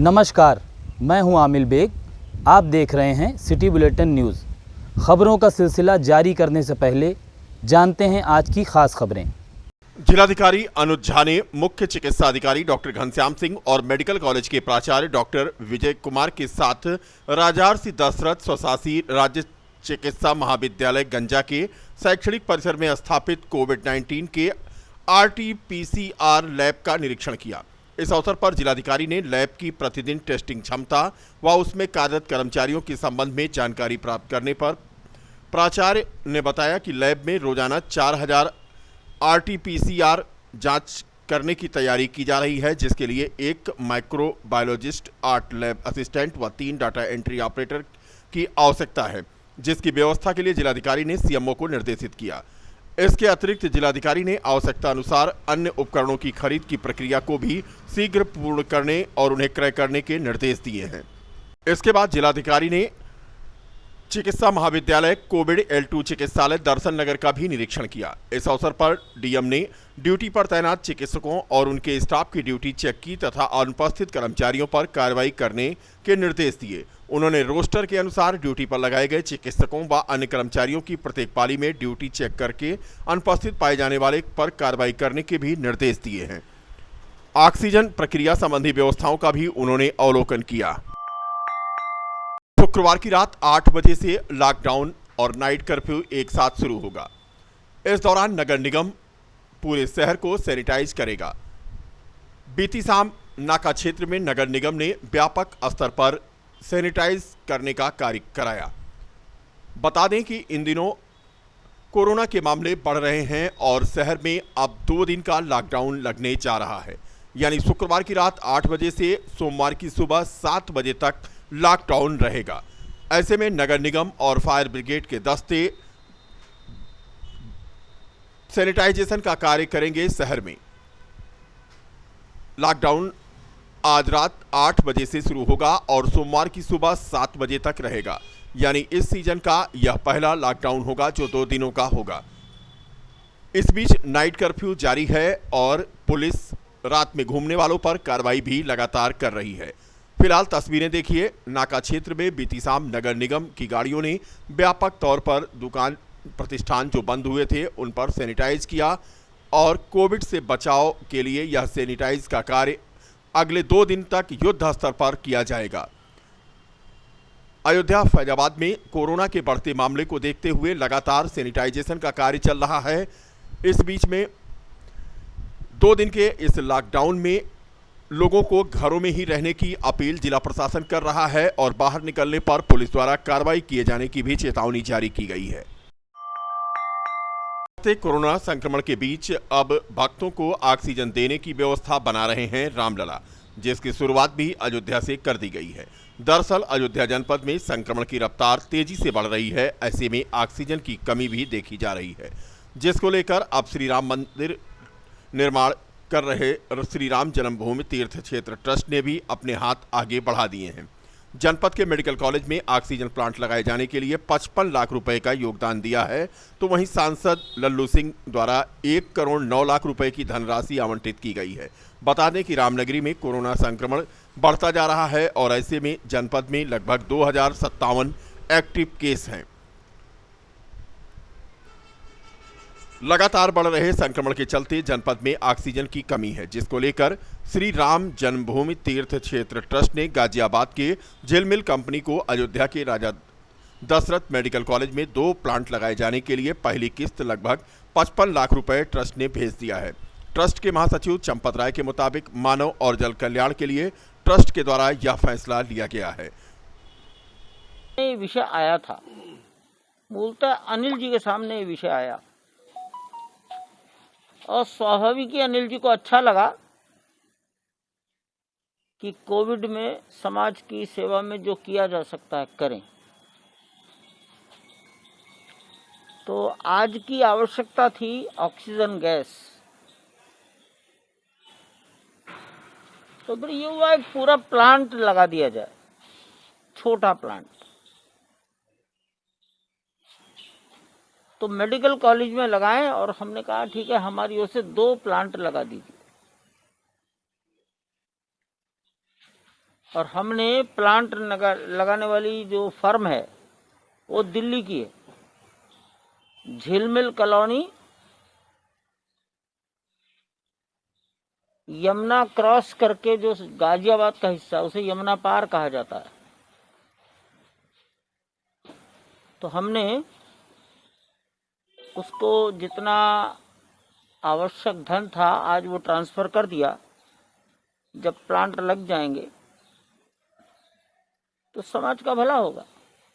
नमस्कार, मैं हूं आमिल बेग। आप देख रहे हैं सिटी बुलेटिन न्यूज़। खबरों का सिलसिला जारी करने से पहले जानते हैं आज की खास खबरें। जिलाधिकारी अनुज झा ने मुख्य चिकित्सा अधिकारी डॉक्टर घनश्याम सिंह और मेडिकल कॉलेज के प्राचार्य डॉक्टर विजय कुमार के साथ राजर्षि दशरथ स्वशासी राज्य चिकित्सा महाविद्यालय गंजा के शैक्षणिक परिसर में स्थापित कोविड-19 के RT-PCR लैब का निरीक्षण किया। इस अवसर पर जिलाधिकारी ने लैब की प्रतिदिन टेस्टिंग क्षमता व उसमें कार्यरत कर्मचारियों के संबंध में जानकारी प्राप्त करने पर प्राचार्य ने बताया कि लैब में रोजाना 4000 RT-PCR जांच करने की तैयारी की जा रही है, जिसके लिए 1 माइक्रोबायोलॉजिस्ट, 8 लैब असिस्टेंट व 3 डाटा एंट्री ऑपरेटर की आवश्यकता है, जिसकी व्यवस्था के लिए जिलाधिकारी ने सीएमओ को निर्देशित किया। इसके अतिरिक्त जिलाधिकारी ने आवश्यकता अनुसार अन्य उपकरणों की खरीद की प्रक्रिया को भी शीघ्र पूर्ण करने और उन्हें क्रय करने के निर्देश दिए हैं। इसके बाद जिलाधिकारी ने चिकित्सा महाविद्यालय कोविड L2 चिकित्सालय दर्शन नगर का भी निरीक्षण किया। इस अवसर पर डीएम ने ड्यूटी पर तैनात चिकित्सकों और उनके स्टाफ की ड्यूटी चेक की तथा अनुपस्थित कर्मचारियों पर कार्रवाई करने के निर्देश दिए। उन्होंने रोस्टर के अनुसार ड्यूटी पर लगाए गए चिकित्सकों व अन्य कर्मचारियों की प्रत्येक पाली में ड्यूटी चेक करके अनुपस्थित पाए जाने वाले पर कार्रवाई करने के भी निर्देश दिए हैं। ऑक्सीजन प्रक्रिया संबंधी व्यवस्थाओं का भी उन्होंने अवलोकन किया। शुक्रवार की रात 8 बजे से लॉकडाउन और नाइट कर्फ्यू एक साथ शुरू होगा। इस दौरान नगर निगम पूरे शहर को सैनिटाइज करेगा। बीती शाम नाका क्षेत्र में नगर निगम ने व्यापक स्तर पर सैनिटाइज करने का कार्य कराया। बता दें कि इन दिनों कोरोना के मामले बढ़ रहे हैं और शहर में अब 2 दिन का लॉकडाउन लगने जा रहा है, यानी शुक्रवार की रात 8 बजे से सोमवार की सुबह 7 बजे तक लॉकडाउन रहेगा। ऐसे में नगर निगम और फायर ब्रिगेड के दस्ते सैनिटाइजेशन का कार्य करेंगे। शहर में लॉकडाउन आज रात 8 बजे से शुरू होगा और सोमवार की सुबह 7 बजे तक रहेगा, यानी इस सीजन का यह पहला लॉकडाउन होगा जो 2 दिनों का होगा। इस बीच नाइट कर्फ्यू जारी है और पुलिस रात में घूमने वालों पर कार्रवाई भी लगातार कर रही है। फिलहाल तस्वीरें देखिए। नाका क्षेत्र में बीती शाम नगर निगम की गाड़ियों ने व्यापक तौर पर दुकान प्रतिष्ठान जो बंद हुए थे उन पर सैनिटाइज किया और कोविड से बचाव के लिए यह सैनिटाइज का कार्य अगले 2 दिन तक युद्ध स्तर पर किया जाएगा। अयोध्या फैजाबाद में कोरोना के बढ़ते मामले को देखते हुए लगातार सैनिटाइजेशन का कार्य चल रहा है। इस बीच में 2 दिन के इस लॉकडाउन में लोगों को घरों में ही रहने की अपील जिला प्रशासन कर रहा है और बाहर निकलने पर पुलिस द्वारा कार्रवाई किए जाने की भी चेतावनी जारी की गई है। कोरोना संक्रमण के बीच अब भक्तों को ऑक्सीजन देने की व्यवस्था बना रहे हैं रामलला, जिसकी शुरुआत भी अयोध्या से कर दी गई है। दरअसल अयोध्या जनपद में संक्रमण की रफ्तार तेजी से बढ़ रही है। ऐसे में ऑक्सीजन की कमी भी देखी जा रही है, जिसको लेकर अब श्री राम मंदिर निर्माण कर रहे श्री राम जन्मभूमि तीर्थ क्षेत्र ट्रस्ट ने भी अपने हाथ आगे बढ़ा दिए हैं। जनपद के मेडिकल कॉलेज में ऑक्सीजन प्लांट लगाए जाने के लिए 55 लाख रुपए का योगदान दिया है, तो वहीं सांसद लल्लू सिंह द्वारा 1 करोड़ 9 लाख रुपए की धनराशि आवंटित की गई है। बता दें कि रामनगरी में कोरोना संक्रमण बढ़ता जा रहा है और ऐसे में जनपद में लगभग 2057 एक्टिव केस हैं। लगातार बढ़ रहे संक्रमण के चलते जनपद में ऑक्सीजन की कमी है, जिसको लेकर श्री राम जन्मभूमि तीर्थ क्षेत्र ट्रस्ट ने गाजियाबाद के झिलमिल कंपनी को अयोध्या के राजा दशरथ मेडिकल कॉलेज में 2 प्लांट लगाए जाने के लिए पहली किस्त लगभग 55 लाख रुपए ट्रस्ट ने भेज दिया है। ट्रस्ट के महासचिव चंपत राय के मुताबिक मानव और जल कल्याण के लिए ट्रस्ट के द्वारा यह फैसला लिया गया है। विषय आया था, मूलतः अनिल जी के सामने ये विषय आया और स्वाभाविक ही अनिल जी को अच्छा लगा कि कोविड में समाज की सेवा में जो किया जा सकता है करें। तो आज की आवश्यकता थी ऑक्सीजन गैस, तो फिर ये हुआ एक पूरा प्लांट लगा दिया जाए, छोटा प्लांट। तो मेडिकल कॉलेज में लगाएं और हमने कहा ठीक है, हमारी ओर से 2 प्लांट लगा दीजिए। और हमने प्लांट लगाने वाली जो फर्म है वो दिल्ली की है। झिलमिल कॉलोनी, यमुना क्रॉस करके जो गाजियाबाद का हिस्सा, उसे यमुना पार कहा जाता है। तो हमने उसको जितना आवश्यक धन था आज वो ट्रांसफर कर दिया। जब प्लांट लग जाएंगे तो समाज का भला होगा।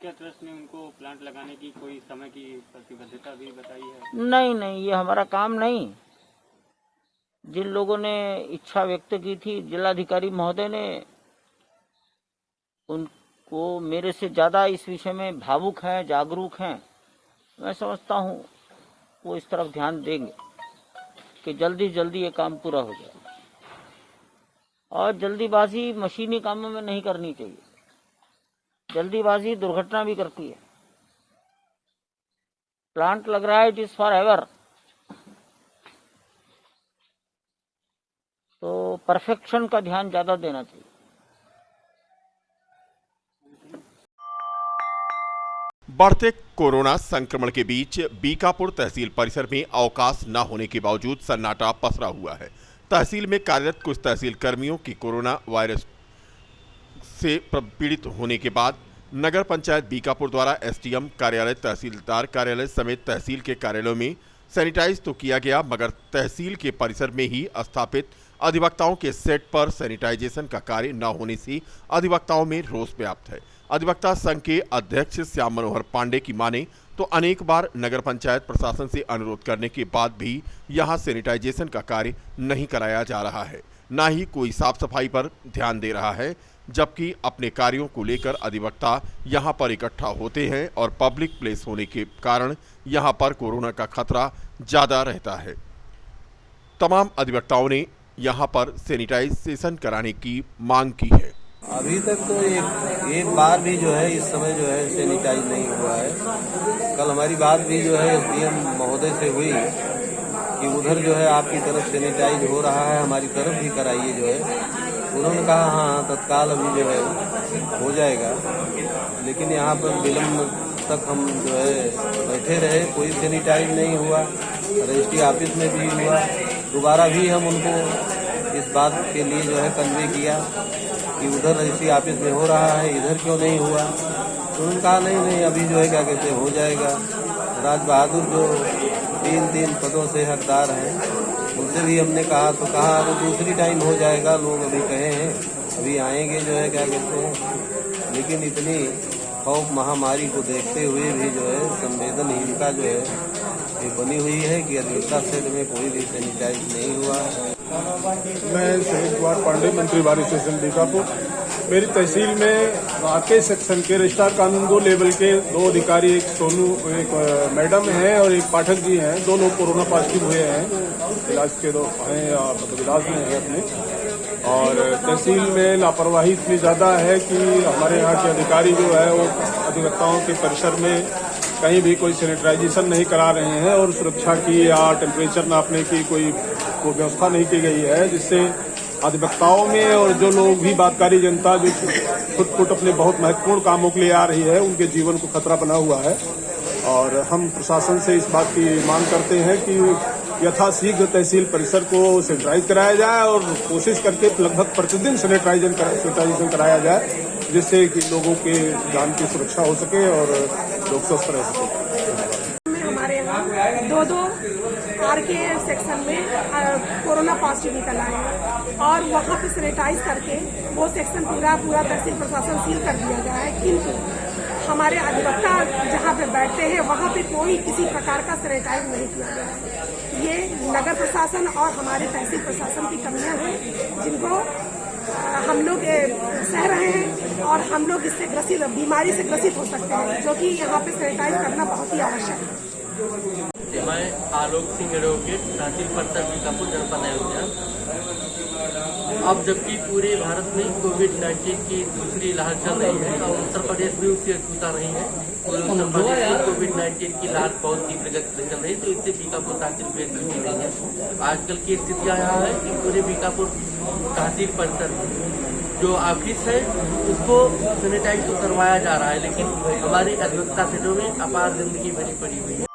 क्या ट्रस्ट ने उनको प्लांट लगाने की कोई समय की प्रतिबद्धता भी बताई है? नहीं, ये हमारा काम नहीं। जिन लोगों ने इच्छा व्यक्त की थी, जिलाधिकारी महोदय ने, उनको मेरे से ज़्यादा इस विषय में भावुक हैं, जागरूक हैं। मैं समझता हूँ वो इस तरफ ध्यान देंगे कि जल्दी जल्दी ये काम पूरा हो जाए। और जल्दीबाजी मशीनी कामों में नहीं करनी चाहिए। जल्दीबाजी दुर्घटना भी करती है। प्लांट लग रहा है, इट इज फॉर एवर। तो परफेक्शन का ध्यान ज्यादा देना चाहिए। बढ़ते कोरोना संक्रमण के बीच बीकापुर तहसील परिसर में अवकाश न होने के बावजूद सन्नाटा पसरा हुआ है। तहसील में कार्यरत कुछ तहसील कर्मियों की कोरोना वायरस से पीड़ित होने के बाद नगर पंचायत बीकापुर द्वारा एसडीएम कार्यालय, तहसीलदार कार्यालय समेत तहसील के कार्यालयों में सैनिटाइज तो किया गया, मगर तहसील के परिसर में ही स्थापित अधिवक्ताओं के सेट पर सैनिटाइजेशन का कार्य न होने से अधिवक्ताओं में रोष व्याप्त है। अधिवक्ता संघ के अध्यक्ष श्याम मनोहर पांडे की माने तो अनेक बार नगर पंचायत प्रशासन से अनुरोध करने के बाद भी यहां सैनिटाइजेशन का कार्य नहीं कराया जा रहा है, न ही कोई साफ सफाई पर ध्यान दे रहा है, जबकि अपने कार्यों को लेकर अधिवक्ता यहां पर इकट्ठा होते हैं और पब्लिक प्लेस होने के कारण यहां पर कोरोना का खतरा ज़्यादा रहता है। तमाम अधिवक्ताओं ने यहां पर सैनिटाइजेशन कराने की मांग की है। अभी तक तो एक बार भी जो है इस समय जो है सैनिटाइज नहीं हुआ है। कल हमारी बात भी जो है एसडीएम महोदय से हुई कि उधर जो है आपकी तरफ सैनिटाइज हो रहा है, हमारी तरफ भी कराइए जो है। उन्होंने कहा हाँ तत्काल अभी जो है हो जाएगा, लेकिन यहाँ पर विलम्ब तक हम जो है बैठे रहे, कोई सैनिटाइज नहीं हुआ। रजिस्ट्री ऑफिस में भी हुआ, दोबारा भी हम उनको इस बात के लिए जो है कन्वे किया कि उधर रजिस्ट्री ऑफिस में हो रहा है, इधर क्यों नहीं हुआ। तो उन्होंने कहा नहीं अभी जो है क्या कहते हैं हो जाएगा। राज बहादुर जो तीन पदों से हकदार हैं उनसे भी हमने कहा तो कहा तो दूसरी टाइम हो जाएगा, लोग अभी कहे हैं अभी आएंगे जो है क्या कहते हैं। लेकिन इतनी खौफ महामारी को देखते हुए भी जो है संवेदनहीनता जो है ये बनी हुई है कि अधिवक्ता सेट में कोई भी सैनिटाइज नहीं हुआ है। मैं सुनील कुमार पांडे, मंत्री बारी स्टेशन बीकापुर। मेरी तहसील में आके सेक्शन के रजिस्ट्रार कानून 2 लेवल के 2 अधिकारी, एक सोनू, एक मैडम है और एक पाठक जी हैं। 2 लोग कोरोना पॉजिटिव हुए हैं, इलाज के 2 हैं, मतलब इलाज में है अपने। और तहसील में लापरवाही इतनी ज़्यादा है कि हमारे यहाँ के अधिकारी जो है वो अधिवक्ताओं के परिसर में कहीं भी कोई सैनिटाइजेशन नहीं करा रहे हैं और सुरक्षा की या टेम्परेचर नापने की कोई व्यवस्था नहीं की गई है, जिससे अधिवक्ताओं में और जो लोग भी बातकारी जनता जो खुद अपने बहुत महत्वपूर्ण कामों के लिए आ रही है उनके जीवन को खतरा बना हुआ है। और हम प्रशासन से इस बात की मांग करते हैं कि यथाशीघ्र तहसील परिसर को सैनिटाइज कराया जाए और कोशिश करके लगभग प्रतिदिन सैनिटाइजेशन कराया जाए, जिससे कि लोगों के जान की सुरक्षा हो सके और लोग स्वस्थ रह सके। हमारे यहाँ 2 आरके सेक्शन में कोरोना पॉजिटिव निकल आए हैं और वहाँ पे सैनिटाइज करके वो सेक्शन पूरा तहसील प्रशासन सील कर दिया गया है, किंतु हमारे अधिवक्ता जहाँ पे बैठते हैं वहाँ पे कोई किसी प्रकार का सैनिटाइज नहीं किया गया है। ये नगर प्रशासन और हमारे तहसील प्रशासन की कमियां हैं, जिनको हम लोग सह रहे हैं और हम लोग इससे ग्रसित, बीमारी से ग्रसित हो सकते हैं, जो कि यहाँ पे सैनिटाइज करना बहुत ही आवश्यक है। मैं आलोक सिंह एडवोकेट, तहसील परिसर बीकापुर, जनपद अयोध्या। अब जबकि पूरे भारत में कोविड-19 की दूसरी लहर चल रही है और उत्तर प्रदेश भी उससे छूटा नहीं है। पूरे उत्तर प्रदेश में कोविड-19 की लहर बहुत तीव्र गति से चल रही है, तो इससे बीकापुर तहसील में स्थिति नहीं है। आजकल की स्थितियाँ यहाँ है कि पूरे बीकापुर तहसील परिसर जो ऑफिस है उसको सैनिटाइज तो करवाया जा रहा है, लेकिन हमारी अध्यक्षता सीटों में अपार गंदगी भरी पड़ी हुई है।